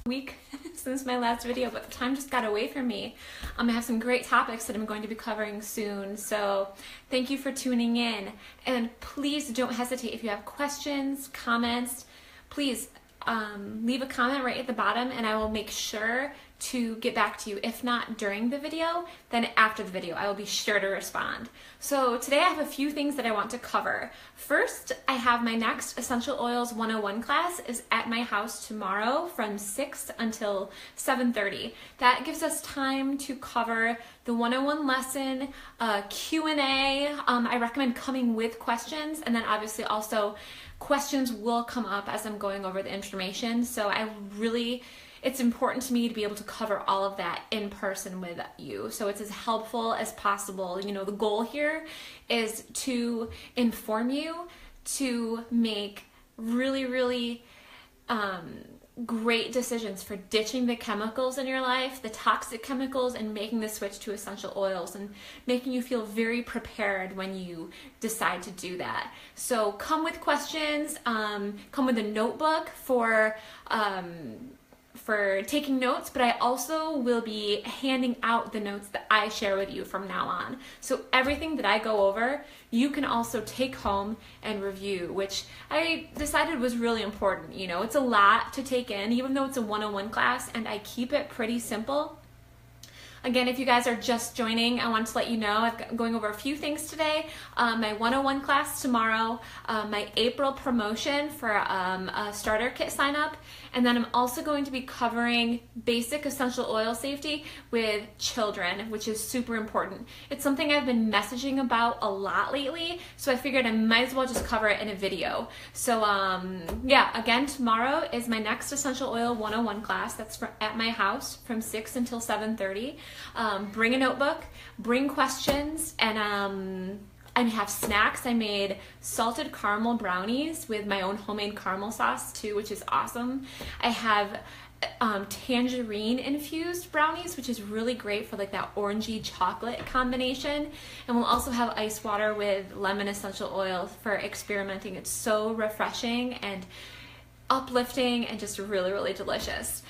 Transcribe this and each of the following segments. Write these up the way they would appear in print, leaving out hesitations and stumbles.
week since my last video, but the time just got away from me. I have some great topics that I'm going to be covering soon, so thank you for tuning in. And please don't hesitate if you have questions, comments, please leave a comment right at the bottom and I will make sure to get back to you. If not during the video, then after the video, I will be sure to respond. So today I have a few things that I want to cover. First, I have my next Essential Oils 101 class is at my house tomorrow from 6 until 7:30. That gives us time to cover the 101 lesson, Q&A. I recommend coming with questions, and then obviously also questions will come up as I'm going over the information. So it's important to me to be able to cover all of that in person with you. So it's as helpful as possible. You know, the goal here is to inform you to make really great decisions for ditching the chemicals in your life, the toxic chemicals, and making the switch to essential oils and making you feel very prepared when you decide to do that. So come with questions, come with a notebook for taking notes, but I also will be handing out the notes that I share with you from now on. So everything that I go over, you can also take home and review, which I decided was really important. You know, it's a lot to take in, even though it's a 101 class, and I keep it pretty simple. Again, if you guys are just joining, I want to let you know I'm going over a few things today. My 101 class tomorrow, my April promotion for a starter kit sign up, and then I'm also going to be covering basic essential oil safety with children, which is super important. It's something I've been messaging about a lot lately, so I figured I might as well just cover it in a video. So yeah, again, tomorrow is my next Essential Oil 101 class. That's at my house from 6 until 7:30. Bring a notebook, bring questions, and have snacks. I made salted caramel brownies with my own homemade caramel sauce too, which is awesome. I have tangerine infused brownies, which is really great for like that orangey chocolate combination. And we'll also have ice water with lemon essential oil for experimenting. It's so refreshing and uplifting and just really delicious.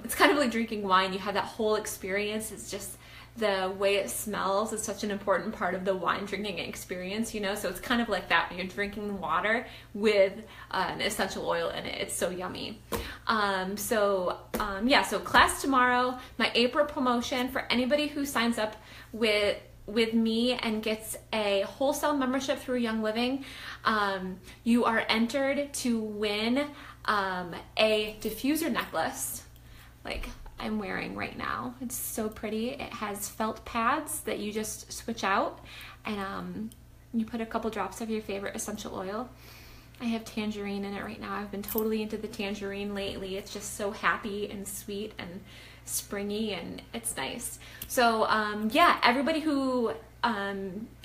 It's kind of like drinking wine. You have that whole experience. It's just the way it smells is such an important part of the wine drinking experience, you know, so it's kind of like that when you're drinking water with an essential oil in it. It's so yummy. Yeah, so class tomorrow, my April promotion for anybody who signs up with me and gets a wholesale membership through Young Living, you are entered to win a diffuser necklace like I'm wearing right now. It's so pretty. It has felt pads that you just switch out, and you put a couple drops of your favorite essential oil. I have tangerine in it right now. I've been totally into the tangerine lately. It's just so happy and sweet and springy, and it's nice. So yeah, everybody who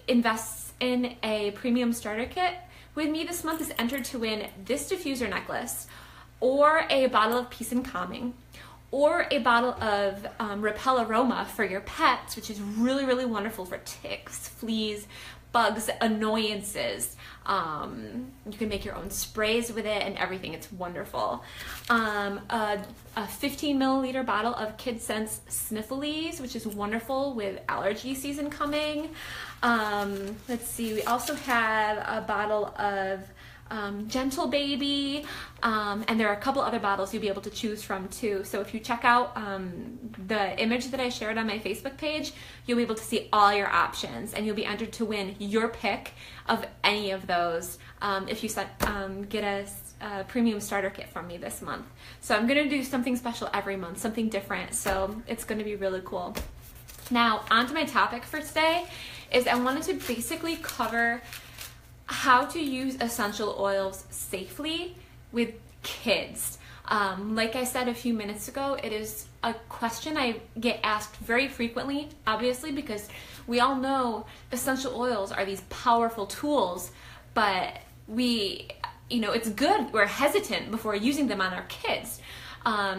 invests in a premium starter kit with me this month is entered to win this diffuser necklace, or a bottle of Peace and Calming, or a bottle of Repel Aroma for your pets, which is really wonderful for ticks, fleas, bugs, annoyances. You can make your own sprays with it and everything. It's wonderful. A 15 milliliter bottle of Kidscents Snifflease, which is wonderful with allergy season coming. Let's see, we also have a bottle of Gentle Baby, and there are a couple other bottles you'll be able to choose from too. So if you check out the image that I shared on my Facebook page, you'll be able to see all your options, and you'll be entered to win your pick of any of those if you get a premium starter kit from me this month. So I'm going to do something special every month, something different, so it's going to be really cool. Now, on to my topic for today is I wanted to basically cover how to use essential oils safely with kids. Like I said a few minutes ago, it is a question I get asked very frequently, obviously, because we all know essential oils are these powerful tools, but it's good, we're hesitant before using them on our kids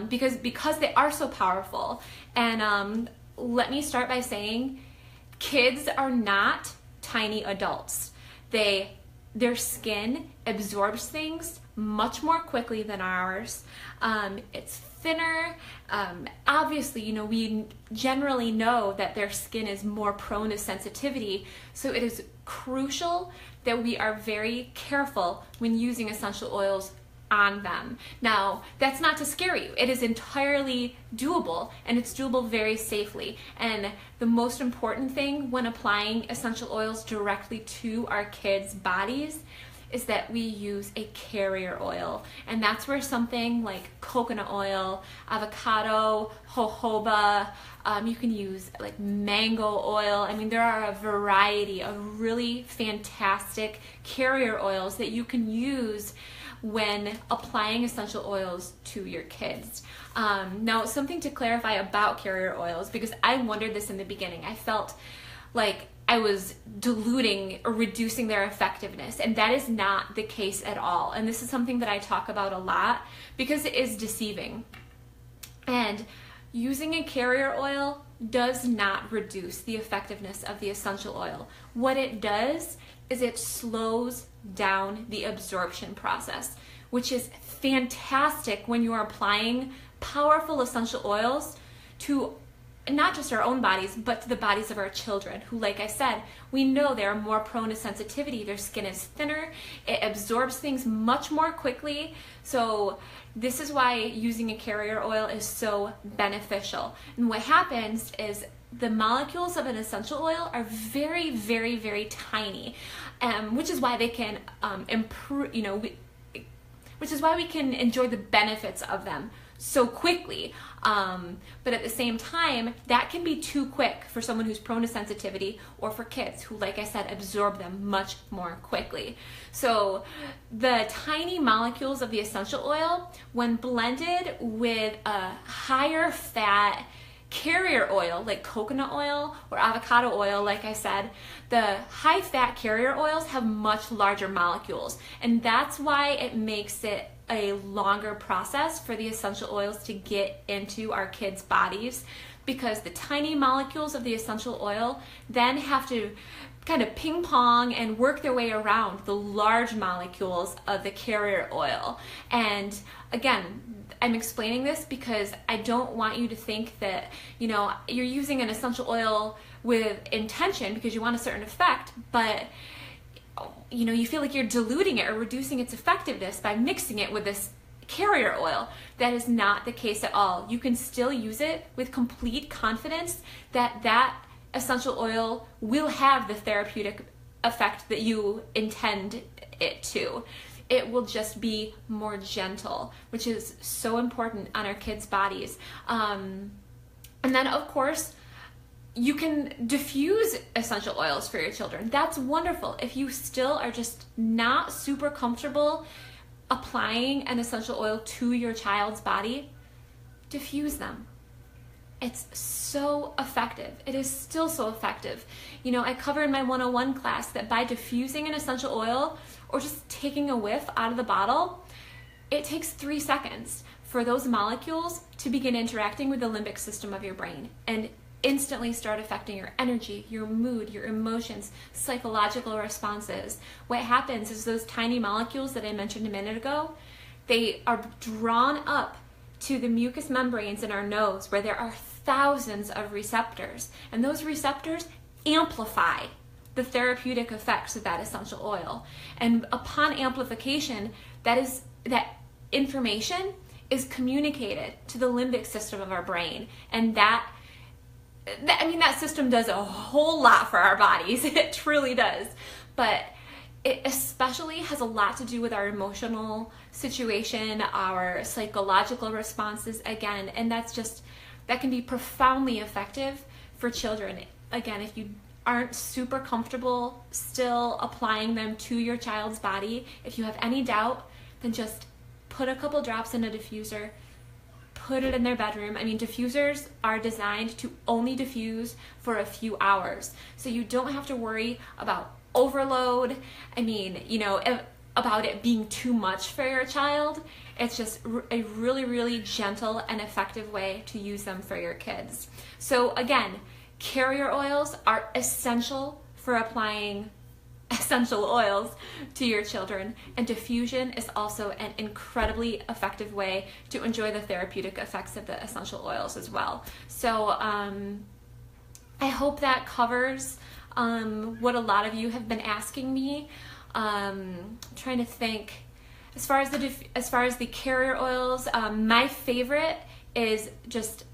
because they are so powerful. And let me start by saying kids are not tiny adults. Their skin absorbs things much more quickly than ours. It's thinner. Obviously, you know, we generally know that their skin is more prone to sensitivity, so it is crucial that we are very careful when using essential oils on them. Now, that's not to scare you. It is entirely doable, and it's doable very safely. And the most important thing when applying essential oils directly to our kids' bodies is that we use a carrier oil. And that's where something like coconut oil, avocado, jojoba, you can use like mango oil. I mean, there are a variety of really fantastic carrier oils that you can use when applying essential oils to your kids. Now, something to clarify about carrier oils, because I wondered this in the beginning. I felt like I was diluting or reducing their effectiveness, and that is not the case at all. And this is something that I talk about a lot because it is deceiving. And using a carrier oil does not reduce the effectiveness of the essential oil. What it does is it slows down the absorption process, which is fantastic when you are applying powerful essential oils to not just our own bodies, but to the bodies of our children, who, like I said, we know they're more prone to sensitivity. Their skin is thinner, it absorbs things much more quickly. So this is why using a carrier oil is so beneficial. And what happens is the molecules of an essential oil are very, very, very tiny, which is why they can improve, which is why we can enjoy the benefits of them so quickly. But at the same time, that can be too quick for someone who's prone to sensitivity, or for kids who, like I said, absorb them much more quickly. So the tiny molecules of the essential oil, when blended with a higher fat carrier oil like coconut oil or avocado oil, like I said, the high fat carrier oils have much larger molecules, and that's why it makes it a longer process for the essential oils to get into our kids' bodies, because the tiny molecules of the essential oil then have to kind of ping pong and work their way around the large molecules of the carrier oil. And again, I'm explaining this because I don't want you to think that, you're using an essential oil with intention because you want a certain effect, but you feel like you're diluting it or reducing its effectiveness by mixing it with this carrier oil. That is not the case at all. You can still use it with complete confidence that essential oil will have the therapeutic effect that you intend it to. It will just be more gentle, which is so important on our kids' bodies. And then, of course, you can diffuse essential oils for your children. That's wonderful. If you still are just not super comfortable applying an essential oil to your child's body, diffuse them. It's so effective. It is still so effective. I cover in my 101 class that by diffusing an essential oil or just taking a whiff out of the bottle, it takes 3 seconds for those molecules to begin interacting with the limbic system of your brain and instantly start affecting your energy, your mood, your emotions, psychological responses. What happens is those tiny molecules that I mentioned a minute ago, they are drawn up to the mucous membranes in our nose, where there are thousands of receptors, and those receptors amplify the therapeutic effects of that essential oil. And upon amplification, that information is communicated to the limbic system of our brain, and that system does a whole lot for our bodies. It truly does. But it especially has a lot to do with our emotional situation, our psychological responses, again, and that can be profoundly effective for children. Again, if you aren't super comfortable still applying them to your child's body, if you have any doubt, then just put a couple drops in a diffuser, put it in their bedroom. Diffusers are designed to only diffuse for a few hours, so you don't have to worry about overload. About it being too much for your child. It's just a really, really gentle and effective way to use them for your kids. So again, carrier oils are essential for applying essential oils to your children. And diffusion is also an incredibly effective way to enjoy the therapeutic effects of the essential oils as well. So I hope that covers what a lot of you have been asking me. Trying to think, as far as the carrier oils, my favorite is just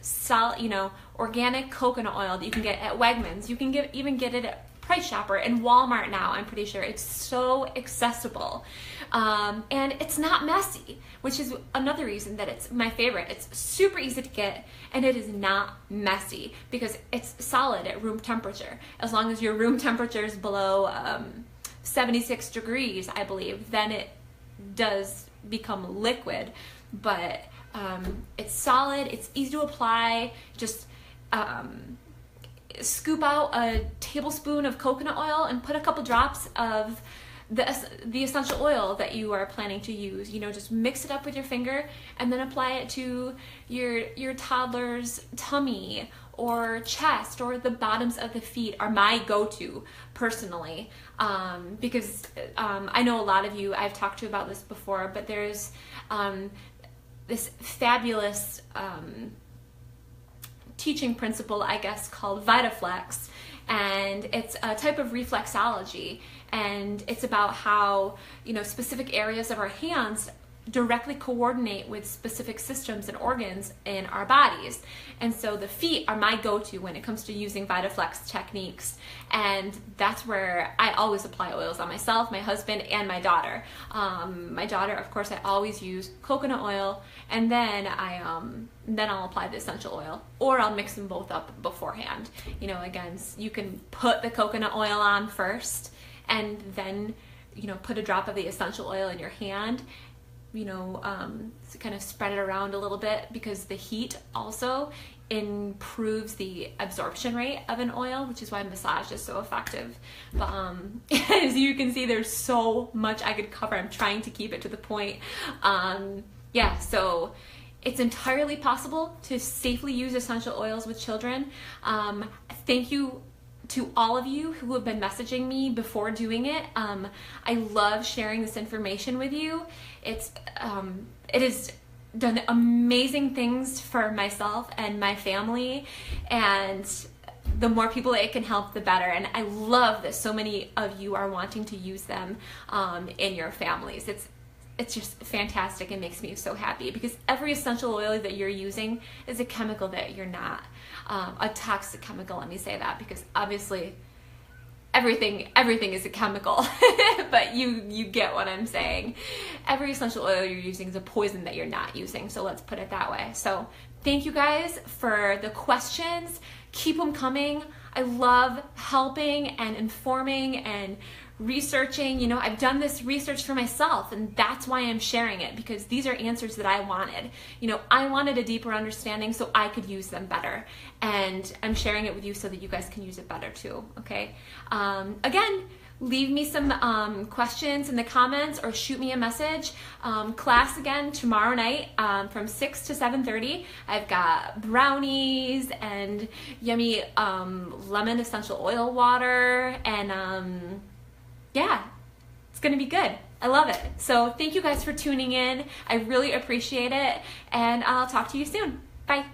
organic coconut oil that you can get at Wegmans. You can even get it at Price Chopper and Walmart now. I'm pretty sure it's so accessible, and it's not messy, which is another reason that it's my favorite. It's super easy to get, and it is not messy because it's solid at room temperature. As long as your room temperature is below 76 degrees, I believe, then it does become liquid. But it's solid, it's easy to apply. Just scoop out a tablespoon of coconut oil and put a couple drops of the essential oil that you are planning to use. Just mix it up with your finger and then apply it to your toddler's tummy or chest, or the bottoms of the feet are my go-to personally, because I know a lot of you I've talked to about this before, but there's this fabulous teaching principle, I guess, called Vita-Flex, and it's a type of reflexology, and it's about how specific areas of our hands directly coordinate with specific systems and organs in our bodies. And so the feet are my go-to when it comes to using Vita-Flex techniques, and that's where I always apply oils on myself, my husband, and my daughter. My daughter, of course, I always use coconut oil, and then I'll apply the essential oil, or I'll mix them both up beforehand. Again, you can put the coconut oil on first, and then put a drop of the essential oil in your hand. Kind of spread it around a little bit, because the heat also improves the absorption rate of an oil, which is why massage is so effective. But as you can see, there's so much I could cover. I'm trying to keep it to the point. So it's entirely possible to safely use essential oils with children. Thank you to all of you who have been messaging me before doing it. I love sharing this information with you. It has done amazing things for myself and my family, and the more people it can help, the better. And I love that so many of you are wanting to use them in your families. It's just fantastic. It makes me so happy, because every essential oil that you're using is a chemical that you're not, a toxic chemical, let me say that, because obviously everything is a chemical, but you get what I'm saying. Every essential oil you're using is a poison that you're not using, so let's put it that way. So thank you guys for the questions. Keep them coming. I love helping and informing and researching. I've done this research for myself, and that's why I'm sharing it, because these are answers that I wanted. I wanted a deeper understanding so I could use them better, and I'm sharing it with you so that you guys can use it better too. Okay. Again, leave me some questions in the comments, or shoot me a message. Class again tomorrow night from 6 to 7:30. I've got brownies and yummy lemon essential oil water, and yeah, it's gonna be good. I love it. So thank you guys for tuning in. I really appreciate it, and I'll talk to you soon. Bye.